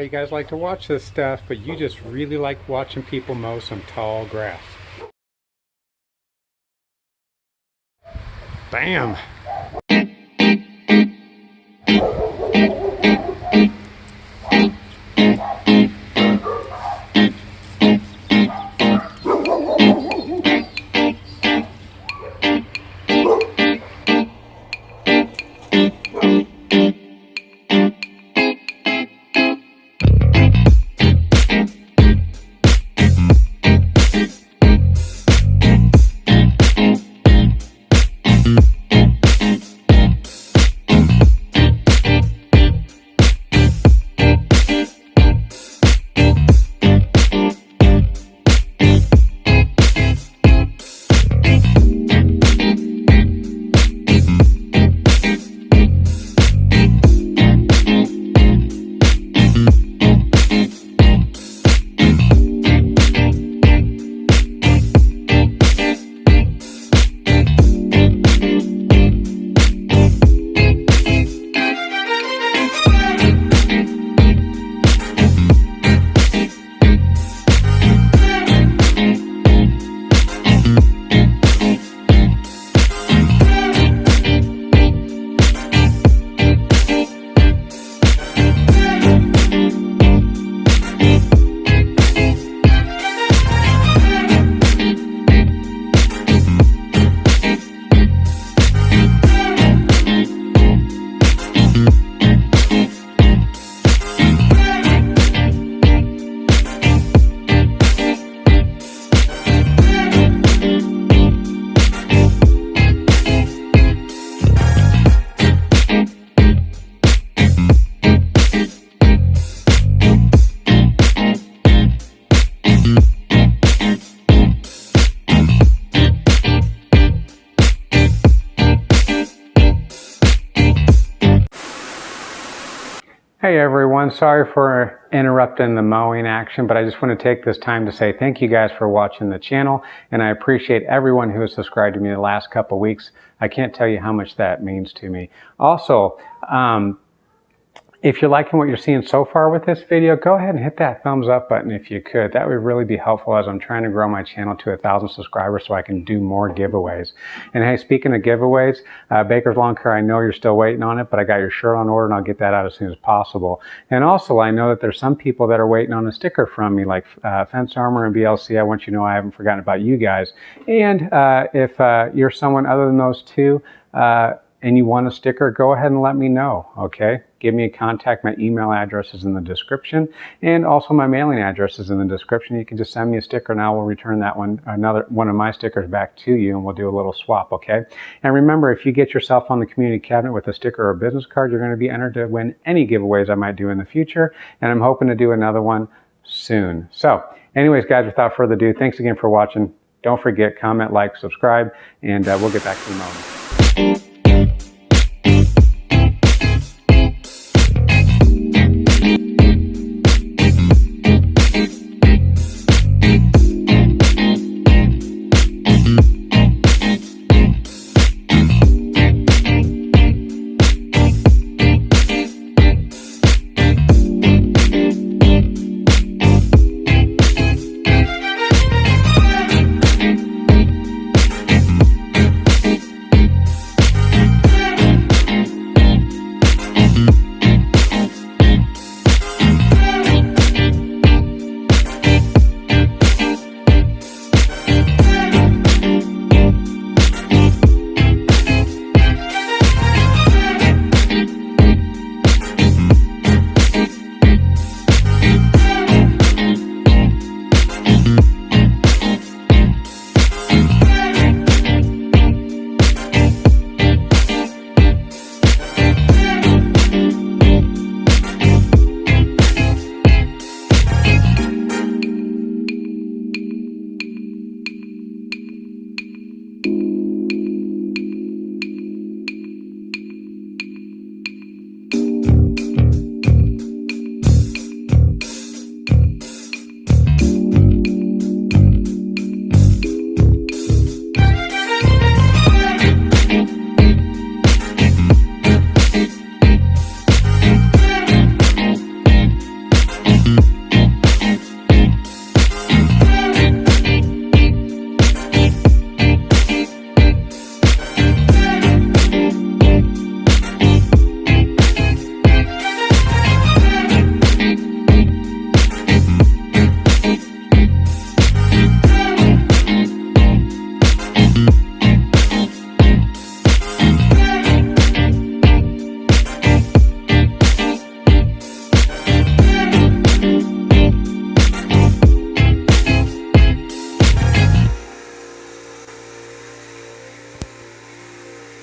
you guys like to watch this stuff, but you just really like watching people mow some tall grass. Bam! Hey everyone, sorry for interrupting the mowing action, but I just want to take this time to say thank you guys for watching the channel, and I appreciate everyone who has subscribed to me the last couple weeks. I can't tell you how much that means to me. Also, if you're liking what you're seeing so far with this video, go ahead and hit that thumbs up button if you could. That would really be helpful as I'm trying to grow my channel to 1,000 subscribers so I can do more giveaways. And hey, speaking of giveaways, Baker's Lawn Care, I know you're still waiting on it, but I got your shirt on order and I'll get that out as soon as possible. And also, I know that there's some people that are waiting on a sticker from me, like Fence Armor and BLC. I want you to know I haven't forgotten about you guys. And if you're someone other than those two, and you want a sticker, go ahead and let me know, okay? Give me a contact. My email address is in the description, and also my mailing address is in the description. You can just send me a sticker and I will return that one, another one of my stickers back to you, and we'll do a little swap, okay? And remember, if you get yourself on the community cabinet with a sticker or a business card, you're gonna be entered to win any giveaways I might do in the future, and I'm hoping to do another one soon. So anyways, guys, without further ado, thanks again for watching. Don't forget, comment, like, subscribe, and we'll get back to the mowing.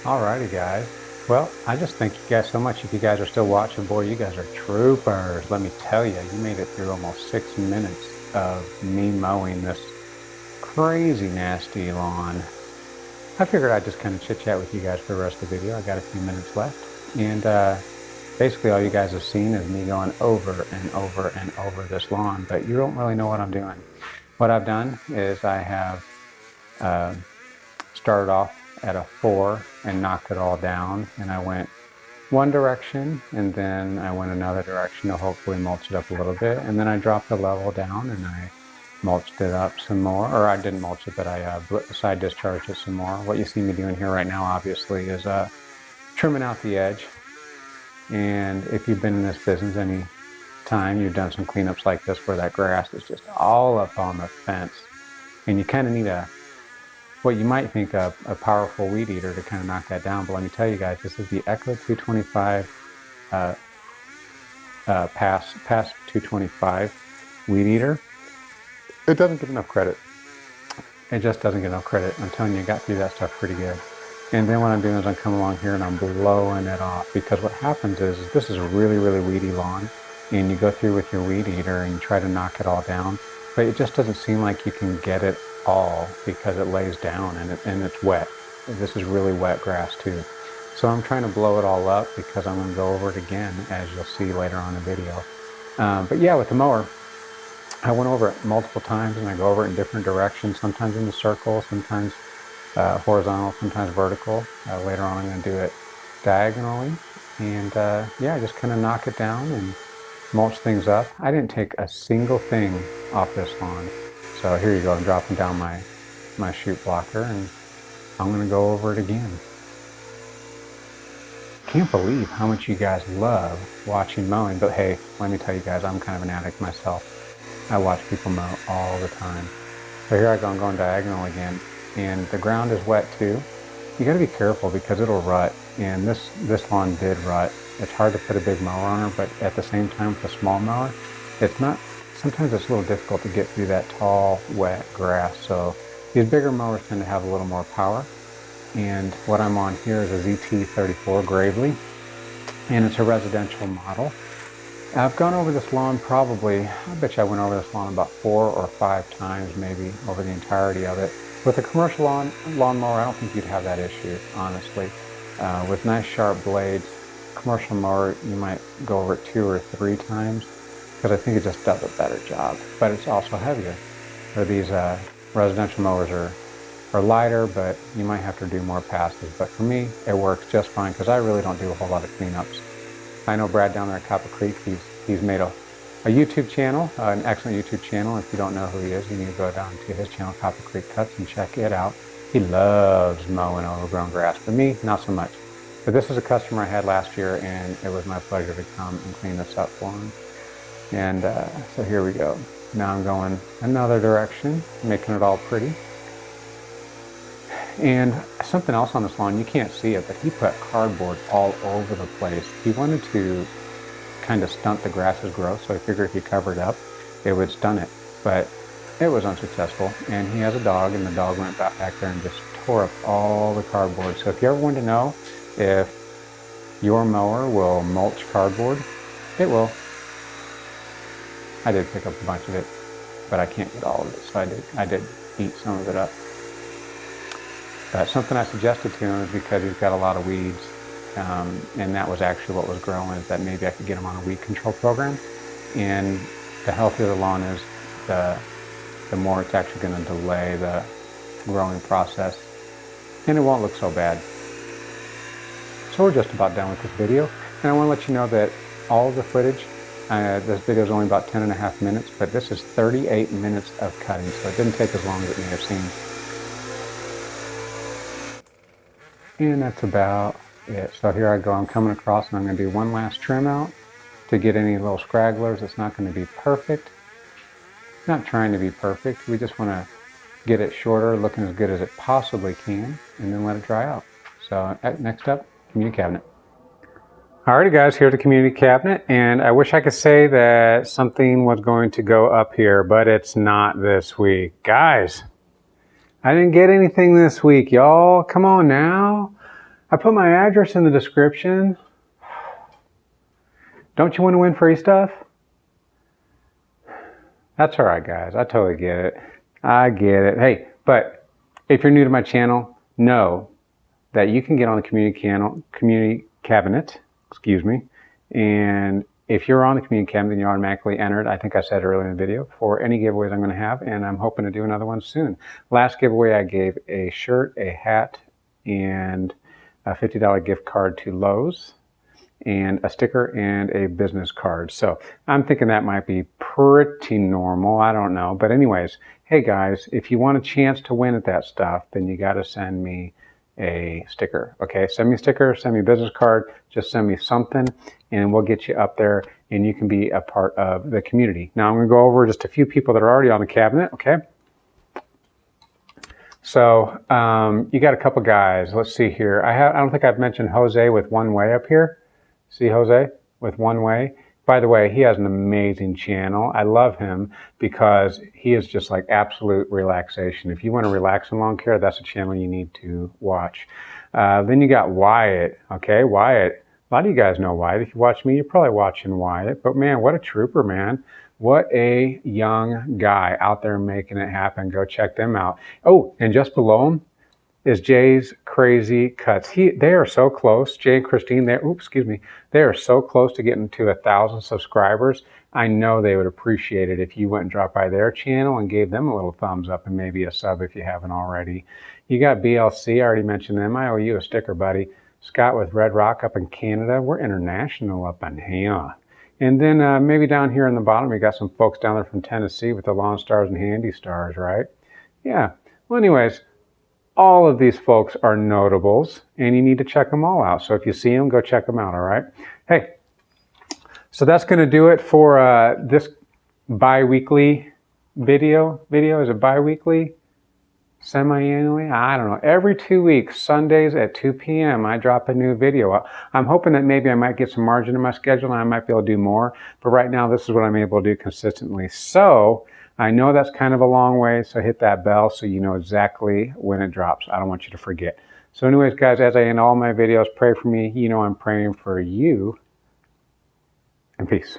Alrighty guys, well, I just thank you guys so much. If you guys are still watching, boy, you guys are troopers. Let me tell you, you made it through almost 6 minutes of me mowing this crazy nasty lawn. I figured I'd just kind of chit chat with you guys for the rest of the video. I got a few minutes left, and basically all you guys have seen is me going over and over and over this lawn, but you don't really know what I'm doing. What I've done is I have started off at a 4 and knocked it all down, and I went one direction and then I went another direction to hopefully mulch it up a little bit, and then I dropped the level down and I mulched it up some more, or I didn't mulch it, but I side discharged it some more. What you see me doing here right now obviously is trimming out the edge, and if you've been in this business any time, you've done some cleanups like this where that grass is just all up on the fence, and you kind of need what you might think of a powerful weed eater to kind of knock that down. But let me tell you guys, this is the Echo 225 Pass 225 weed eater. It doesn't get enough credit. It just doesn't get enough credit. I'm telling you, I got through that stuff pretty good. And then what I'm doing is I'm coming along here and I'm blowing it off, because what happens is this is a really, really weedy lawn, and you go through with your weed eater and you try to knock it all down, but it just doesn't seem like you can get it all because it lays down and it's wet. This is really wet grass too. So I'm trying to blow it all up because I'm going to go over it again, as you'll see later on in the video. But yeah, with the mower, I went over it multiple times, and I go over it in different directions, sometimes in the circle, sometimes horizontal, sometimes vertical. Later on I'm going to do it diagonally, and yeah, just kind of knock it down and mulch things up. I didn't take a single thing off this lawn. So here you go, I'm dropping down my chute blocker, and I'm going to go over it again. Can't believe how much you guys love watching mowing, but hey, let me tell you guys, I'm kind of an addict myself. I watch people mow all the time. So here I go, I'm going diagonal again, and the ground is wet too. You got to be careful because it'll rut, and this lawn did rut. It's hard to put a big mower on her, but at the same time with a small mower, it's not. Sometimes it's a little difficult to get through that tall, wet grass. So these bigger mowers tend to have a little more power. And what I'm on here is a ZT34 Gravely, and it's a residential model. I've gone over this lawn probably, I bet you I went over this lawn about 4 or 5 times maybe over the entirety of it. With a commercial lawnmower, I don't think you'd have that issue, honestly. With nice sharp blades, commercial mower, you might go over it 2 or 3 times, because I think it just does a better job, but it's also heavier. Or these residential mowers are lighter, but you might have to do more passes. But for me, it works just fine because I really don't do a whole lot of cleanups. I know Brad down there at Copper Creek, he's made a YouTube channel, an excellent YouTube channel. If you don't know who he is, you need to go down to his channel, Copper Creek Cuts, and check it out. He loves mowing overgrown grass, but me, not so much. But this is a customer I had last year, and it was my pleasure to come and clean this up for him. And so here we go. Now I'm going another direction, making it all pretty. And something else on this lawn, you can't see it, but he put cardboard all over the place. He wanted to kind of stunt the grass's growth, so I figured if he covered up, it would stunt it. But it was unsuccessful, and he has a dog, and the dog went back there and just tore up all the cardboard. So if you ever want to know if your mower will mulch cardboard, it will. I did pick up a bunch of it, but I can't get all of it, so I did eat some of it up. Something I suggested to him is because he's got a lot of weeds, and that was actually what was growing, is that maybe I could get him on a weed control program. And the healthier the lawn is, the more it's actually going to delay the growing process, and it won't look so bad. So we're just about done with this video, and I want to let you know that all of the footage, this video is only about 10.5 minutes, but this is 38 minutes of cutting, so it didn't take as long as it may have seemed. And that's about it. So here I go, I'm coming across, and I'm going to do one last trim out to get any little scragglers. It's not going to be perfect. Not trying to be perfect. We just want to get it shorter, looking as good as it possibly can, and then let it dry out. So next up, community cabinet. Alrighty guys, here at the community cabinet, and I wish I could say that something was going to go up here, but it's not this week. Guys, I didn't get anything this week, y'all. Come on now. I put my address in the description. Don't you want to win free stuff? That's all right, guys. I totally get it. I get it. Hey, but if you're new to my channel, know that you can get on the community cabinet, excuse me, and if you're on the community cabinet, then you're automatically entered, I think I said earlier in the video, for any giveaways I'm going to have, and I'm hoping to do another one soon. Last giveaway, I gave a shirt, a hat, and a $50 gift card to Lowe's, and a sticker and a business card. So I'm thinking that might be pretty normal. I don't know. But anyways, hey guys, if you want a chance to win at that stuff, then you got to send me a sticker. Okay, send me a sticker, send me a business card, just send me something and we'll get you up there and you can be a part of the community. Now I'm going to go over just a few people that are already on the cabinet. Okay. So you got a couple guys. Let's see here. I don't think I've mentioned Jose with One Way up here. See Jose with One Way? By the way, he has an amazing channel. I love him because he is just like absolute relaxation. If you want to relax in lawn care, that's a channel you need to watch. Then you got Wyatt. Okay, Wyatt. A lot of you guys know Wyatt. If you watch me, you're probably watching Wyatt. But man, what a trooper, man. What a young guy out there making it happen. Go check them out. Oh, and just below him is Jay's Crazy Cuts. They are so close. Jay and Christine, they are so close to getting to 1,000 subscribers. I know they would appreciate it if you went and dropped by their channel and gave them a little thumbs up and maybe a sub if you haven't already. You got BLC, I already mentioned them. I owe you a sticker, buddy. Scott with Red Rock up in Canada. We're international up in here. And then maybe down here in the bottom, we got some folks down there from Tennessee with the Lawn Stars and Handy Stars, right? Yeah. Well, anyways, all of these folks are notables, and you need to check them all out. So if you see them, go check them out, all right? Hey, so that's going to do it for this bi-weekly video. Is it bi-weekly? Semi-annually? I don't know. Every 2 weeks, Sundays at 2 p.m., I drop a new video. I'm hoping that maybe I might get some margin in my schedule and I might be able to do more. But right now, this is what I'm able to do consistently. So I know that's kind of a long way, so hit that bell so you know exactly when it drops. I don't want you to forget. So anyways, guys, as I end all my videos, pray for me. You know I'm praying for you. And peace.